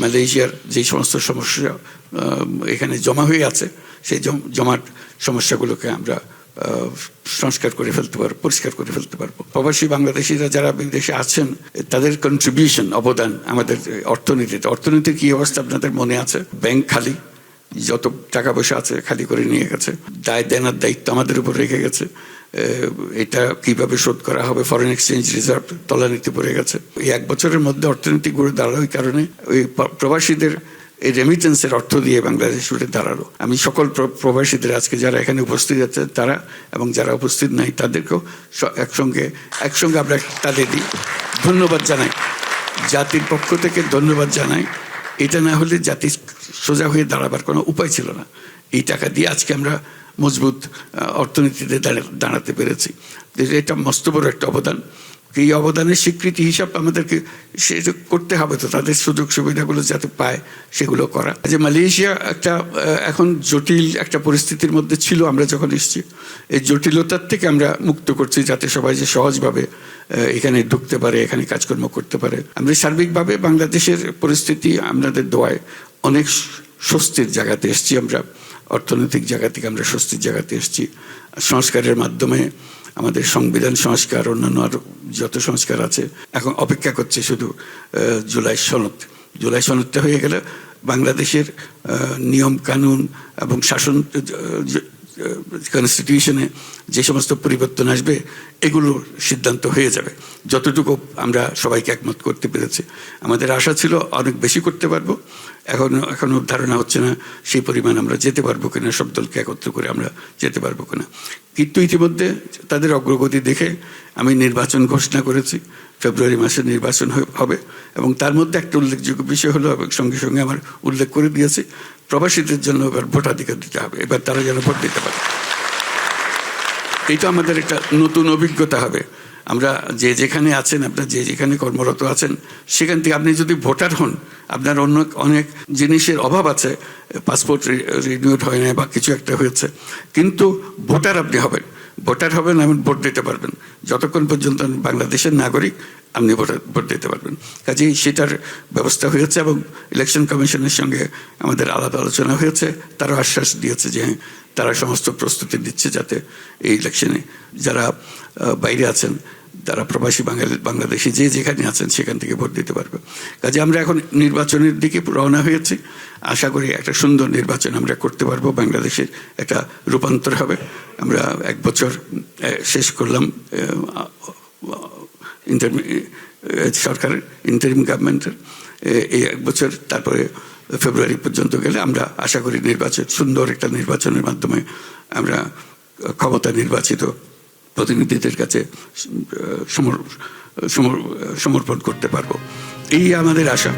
মালয়েশিয়ার যে সমস্ত সমস্যা এখানে জমা হয়ে আছে, সেই জমাট সমস্যাগুলোকে আমরা সংস্কার করে ফেলতে পারবো, পরিষ্কার করে ফেলতে পারবো। প্রবাসী বাংলাদেশিরা যারা বিদেশে আছেন তাদের কন্ট্রিবিউশন, অবদান আমাদের অর্থনীতির কি অবস্থা আপনাদের মনে আছে? ব্যাংক খালি, যত টাকা পয়সা আছে খালি করে নিয়ে গেছে, দায় দেনার দায়িত্ব আমাদের উপর রেখে গেছে। এটা কিভাবে শোধ করা হবে, ফরেন এক্সচেঞ্জ রিজার্ভ তলানিতে পড়ে গেছে। এই 1 বছরের মধ্যে অর্থনীতি গড়ে দাঁড়ালো ওই কারণে, ওই প্রবাসীদের এই রেমিটেন্সের অর্থ দিয়ে বাংলাদেশ উঠে দাঁড়ালো। আমি সকল প্রবাসীদের আজকে যারা এখানে উপস্থিত আছে তারা এবং যারা উপস্থিত নাই তাদেরকেও একসঙ্গে আমরা তাদের দিই ধন্যবাদ জানাই, জাতির পক্ষ থেকে ধন্যবাদ জানাই। এটা না হলে জাতি সোজা হয়ে দাঁড়াবার কোনো উপায় ছিল না। এই টাকা দিয়ে আজকে আমরা মজবুত অর্থনীতিতে দাঁড়াতে পেরেছি। এটা মস্ত বড় একটা অবদান। এই অবদানের স্বীকৃতি হিসাব আমাদেরকে সে করতে হবে, তো তাদের সুযোগ সুবিধাগুলো যাতে পায় সেগুলো করা। যে মালয়েশিয়া একটা এখন জটিল একটা পরিস্থিতির মধ্যে ছিল, আমরা যখন এসেছি এই জটিলতার থেকে আমরা মুক্ত করছি, যাতে সবাই যে সহজভাবে এখানে ঢুকতে পারে, এখানে কাজকর্ম করতে পারে। আমরা সার্বিকভাবে বাংলাদেশের পরিস্থিতি আপনাদের দোয়ায় অনেক স্বস্তির জায়গাতে এসেছি। আমরা অর্থনৈতিক জায়গা থেকে আমরা স্বস্তির জায়গাতে এসেছি। সংস্কারের মাধ্যমে আমাদের সংবিধান সংস্কার, অন্যান্য আরো যত সংস্কার আছে, এখন অপেক্ষা করছে শুধু জুলাই সনদটা হয়ে গেলে বাংলাদেশের নিয়ম কানুন এবং শাসন কনস্টিটিউশনে যে সমস্ত পরিবর্তন আসবে এগুলোর সিদ্ধান্ত হয়ে যাবে। যতটুকু আমরা সবাইকে একমত করতে পেরেছি, আমাদের আশা ছিল অনেক বেশি করতে পারবো। এখনো ধারণা হচ্ছে না সেই পরিমাণ আমরা যেতে পারবো কিনা, সব দলকে একত্র করে আমরা যেতে পারবো কিনা। কিন্তু ইতিমধ্যে তাদের অগ্রগতি দেখে আমি নির্বাচন ঘোষণা করেছি, ফেব্রুয়ারি মাসে নির্বাচন হবে। এবং তার মধ্যে একটা উল্লেখযোগ্য বিষয় হলো, এবং সঙ্গে সঙ্গে আমার উল্লেখ করে দিয়েছি, প্রবাসীদের জন্য এবার ভোটাধিকার দিতে হবে, এবার তারা যেন ভোট দিতে পারে। এটা আমাদের একটা নতুন অভিজ্ঞতা হবে। আমরা যে যেখানে আছেন, আপনার যে যেখানে কর্মরত আছেন, সেখান থেকে আপনি যদি ভোটার হন, আপনার অনেক জিনিসের অভাব আছে, পাসপোর্ট রিনিউড হয় না বা কিছু একটা হয়েছে, কিন্তু ভোটার আপনি হবেন। ভোটার হবেন, আপনি ভোট দিতে পারবেন। যতক্ষণ পর্যন্ত বাংলাদেশের নাগরিক আপনি ভোট দিতে পারবেন। কাজেই সেটার ব্যবস্থা হয়েছে এবং ইলেকশন কমিশনের সঙ্গে আমাদের আলাপ আলোচনা হয়েছে। তারা আশ্বাস দিয়েছে যে তারা সমস্ত প্রস্তুতি দিচ্ছে যাতে এই ইলেকশনে যারা বাইরে আছেন, যারা প্রবাসী বাংলাদেশি যে যেখানে আছেন সেখান থেকে ভোট দিতে পারবে। কাজে আমরা এখন নির্বাচনের দিকে রওনা হয়েছি। আশা করি একটা সুন্দর নির্বাচন আমরা করতে পারবো, বাংলাদেশের একটা রূপান্তর হবে। আমরা 1 বছর শেষ করলাম সরকারের ইন্টারিম গভর্নমেন্টের, এই 1 বছর, তারপরে ফেব্রুয়ারি পর্যন্ত গেলে আমরা আশা করি সুন্দর একটা নির্বাচনের মাধ্যমে আমরা ক্ষমতা নির্বাচিত প্রতিনিধিদের কাছে সমর্পণ করতে পারবো। এই আমাদের আশা।